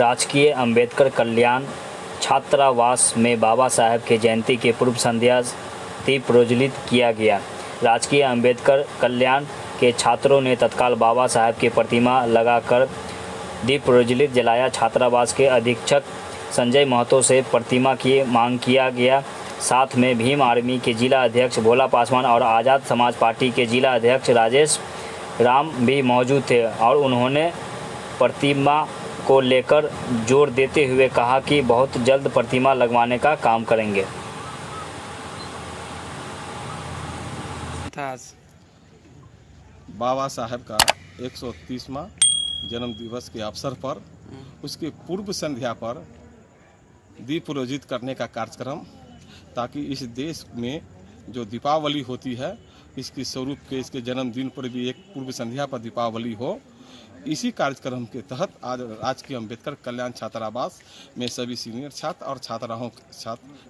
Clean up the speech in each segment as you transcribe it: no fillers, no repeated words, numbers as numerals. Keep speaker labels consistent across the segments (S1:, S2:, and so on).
S1: राजकीय अंबेडकर कल्याण छात्रावास में बाबा साहेब की जयंती की पूर्व संध्या दीप प्रज्वलित किया गया। राजकीय अंबेडकर कल्याण के छात्रों ने तत्काल बाबा साहेब की प्रतिमा लगाकर दीप प्रज्वलित जलाया। छात्रावास के अधीक्षक संजय महतो से प्रतिमा की मांग किया गया। साथ में भीम आर्मी के जिला अध्यक्ष भोला पासवान और आज़ाद समाज पार्टी के जिला अध्यक्ष राजेश राम भी मौजूद थे और उन्होंने प्रतिमा को लेकर जोर देते हुए कहा कि बहुत जल्द प्रतिमा लगवाने का काम करेंगे।
S2: बाबा साहब का 130वां जन्म दिवस के अवसर पर उसके पूर्व संध्या पर दीप प्रज्वलित करने का कार्यक्रम, ताकि इस देश में जो दीपावली होती है इसके स्वरूप के इसके जन्मदिन पर भी एक पूर्व संध्या पर दीपावली हो। इसी कार्यक्रम के तहत आज राजकीय अंबेडकर कल्याण छात्रावास में सभी सीनियर छात्र और छात्राओं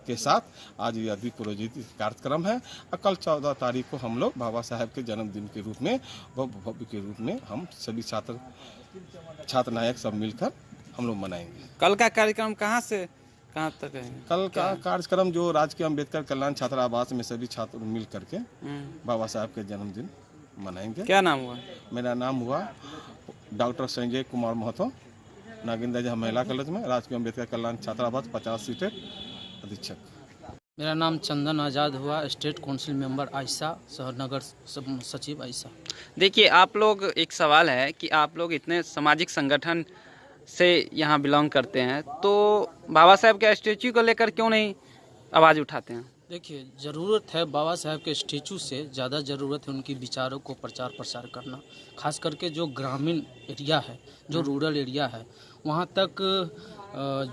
S2: के साथ आज यह दीप प्रज्वलित कार्यक्रम है। कल 14 तारीख को हम लोग बाबा साहब के जन्मदिन के रूप में भव्य के रूप में हम सभी छात्र नायक सब मिलकर हम लोग मनाएंगे।
S3: कल का कार्यक्रम कहाँ से कहाँ तक है?
S2: कल का कार्यक्रम जो राजकीय अंबेडकर कल्याण छात्रावास में सभी छात्र मिल करके बाबा साहब के जन्मदिन मनाएंगे।
S3: क्या नाम हुआ?
S2: मेरा नाम हुआ डॉक्टर संजय कुमार महतो, नागिंदा जी महिला कॉलेज में राजकीय अंबेडकर कल्याण छात्रावास 50 सीटें अधीक्षक।
S4: मेरा नाम चंदन आज़ाद हुआ, स्टेट काउंसिल मेंबर आयशा, शहरनगर सचिव आयशा।
S3: देखिए, आप लोग, एक सवाल है कि आप लोग इतने सामाजिक संगठन से यहाँ बिलोंग करते हैं, तो बाबा साहब के स्टैचू को लेकर क्यों नहीं आवाज़ उठाते हैं?
S4: देखिए, ज़रूरत है बाबा साहब के स्टैचू से ज़्यादा ज़रूरत है उनकी विचारों को प्रचार प्रसार करना। खास करके जो ग्रामीण एरिया है, जो रूरल एरिया है, वहाँ तक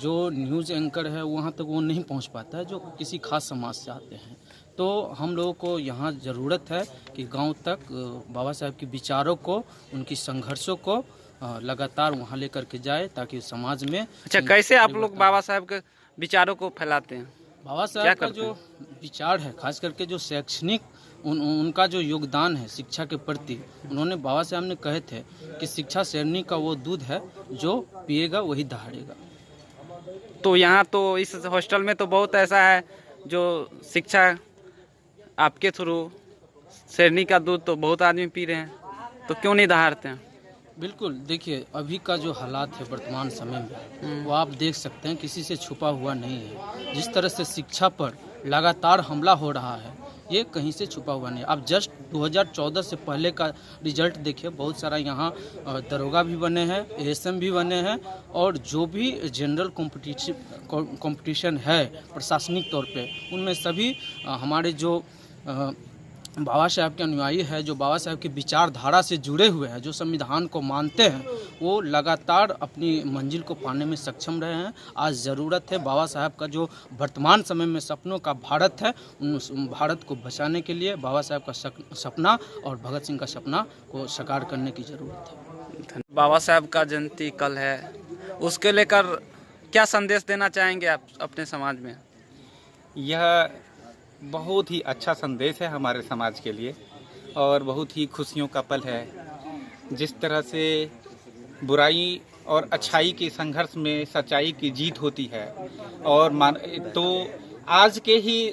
S4: जो न्यूज़ एंकर है वहाँ तक वो नहीं पहुँच पाता है जो किसी खास समाज से आते हैं। तो हम लोगों को यहाँ ज़रूरत है कि गांव तक बाबा साहब के विचारों को, उनकी संघर्षों को लगातार वहाँ लेकर के जाए, ताकि समाज में।
S3: अच्छा, कैसे आप लोग बाबा साहब के विचारों को फैलाते हैं?
S4: बाबा साहब का जो विचार है, खास करके जो शैक्षणिक उनका जो योगदान है शिक्षा के प्रति, उन्होंने, बाबा साहब ने कहे थे कि शिक्षा शेरनी का वो दूध है जो पिएगा वही दहाड़ेगा।
S3: तो यहाँ तो इस हॉस्टल में तो बहुत ऐसा है जो शिक्षा आपके थ्रू, शेरनी का दूध तो बहुत आदमी पी रहे हैं, तो क्यों नहीं दहाड़ते हैं?
S4: बिल्कुल, देखिए, अभी का जो हालात है वर्तमान समय में, वो आप देख सकते हैं, किसी से छुपा हुआ नहीं है। जिस तरह से शिक्षा पर लगातार हमला हो रहा है, ये कहीं से छुपा हुआ नहीं। आप जस्ट 2014 से पहले का रिजल्ट देखिए, बहुत सारा यहाँ दरोगा भी बने हैं, एएसएम भी बने हैं, और जो भी जनरल कंपटीशन है प्रशासनिक तौर पे, उनमें सभी हमारे जो बाबा साहब के अनुयायी है, जो बाबा साहब की विचारधारा से जुड़े हुए हैं, जो संविधान को मानते हैं, वो लगातार अपनी मंजिल को पाने में सक्षम रहे हैं। आज ज़रूरत है बाबा साहब का जो वर्तमान समय में सपनों का भारत है, उन भारत को बचाने के लिए बाबा साहब का सपना और भगत सिंह का सपना को साकार करने की ज़रूरत है।
S3: बाबा साहब का जयंती कल है, उसके लेकर क्या संदेश देना चाहेंगे आप अपने समाज में?
S5: यह बहुत ही अच्छा संदेश है हमारे समाज के लिए और बहुत ही खुशियों का पल है। जिस तरह से बुराई और अच्छाई के संघर्ष में सच्चाई की जीत होती है, और तो आज के ही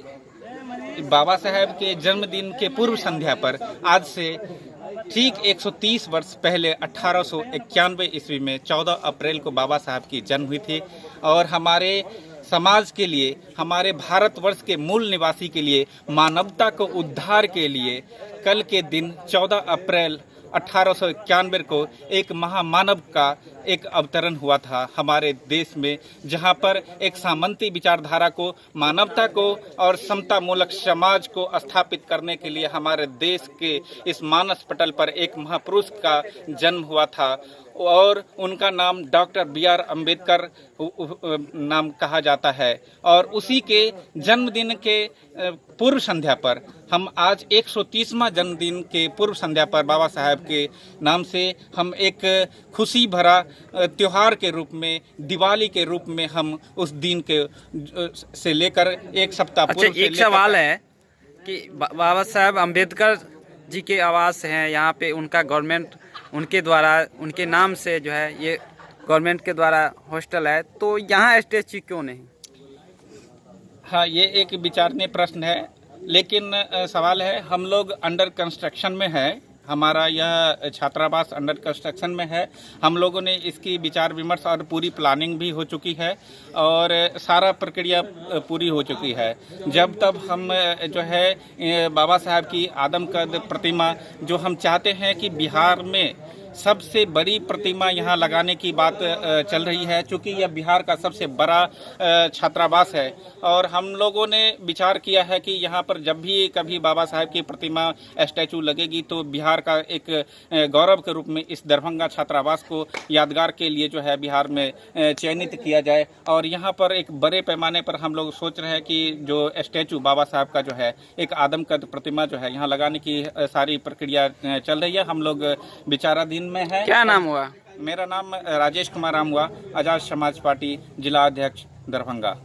S5: बाबा साहब के जन्मदिन के पूर्व संध्या पर आज से ठीक 130 वर्ष पहले 1891 ईस्वी में 14 अप्रैल को बाबा साहब की जन्म हुई थी, और हमारे समाज के लिए, हमारे भारतवर्ष के मूल निवासी के लिए, मानवता को उद्धार के लिए कल के दिन 14 अप्रैल 1891 को एक महामानव का एक अवतरण हुआ था हमारे देश में, जहां पर एक सामंती विचारधारा को, मानवता को और समता मूलक समाज को स्थापित करने के लिए हमारे देश के इस मानस पटल पर एक महापुरुष का जन्म हुआ था, और उनका नाम डॉक्टर बी.आर. अम्बेडकर नाम कहा जाता है। और उसी के जन्मदिन के पूर्व संध्या पर हम आज 130वां जन्मदिन के पूर्व संध्या पर बाबा साहब के नाम से हम एक खुशी भरा त्योहार के रूप में, दिवाली के रूप में हम उस दिन के से लेकर एक सप्ताह पूर्व से।
S3: एक सवाल है कि बाबा साहब अम्बेडकर जी के आवास हैं यहाँ पे, उनका गवर्नमेंट उनके द्वारा, उनके नाम से जो है ये गवर्नमेंट के द्वारा हॉस्टल है, तो यहाँ स्टैच्यू क्यों नहीं?
S5: हाँ, ये एक विचारणीय प्रश्न है, लेकिन सवाल है, हम लोग अंडर कंस्ट्रक्शन में है, हमारा यह छात्रावास अंडर कंस्ट्रक्शन में है। हम लोगों ने इसकी विचार विमर्श और पूरी प्लानिंग भी हो चुकी है और सारा प्रक्रिया पूरी हो चुकी है। जब तब हम जो है बाबा साहब की आदमकद प्रतिमा जो हम चाहते हैं कि बिहार में सबसे बड़ी प्रतिमा यहाँ लगाने की बात चल रही है, क्योंकि यह बिहार का सबसे बड़ा छात्रावास है और हम लोगों ने विचार किया है कि यहाँ पर जब भी कभी बाबा साहब की प्रतिमा स्टैचू लगेगी तो बिहार का एक गौरव के रूप में इस दरभंगा छात्रावास को यादगार के लिए जो है बिहार में चयनित किया जाए। और यहाँ पर एक बड़े पैमाने पर हम लोग सोच रहे हैं कि जो स्टैचू बाबा साहब का जो है एक आदमकद प्रतिमा जो है यहाँ लगाने की सारी प्रक्रिया चल रही है। हम लोग विचाराधीन में है।
S3: क्या नाम हुआ?
S5: मेरा नाम राजेश कुमार राम हुआ, आजाद समाज पार्टी जिला अध्यक्ष दरभंगा।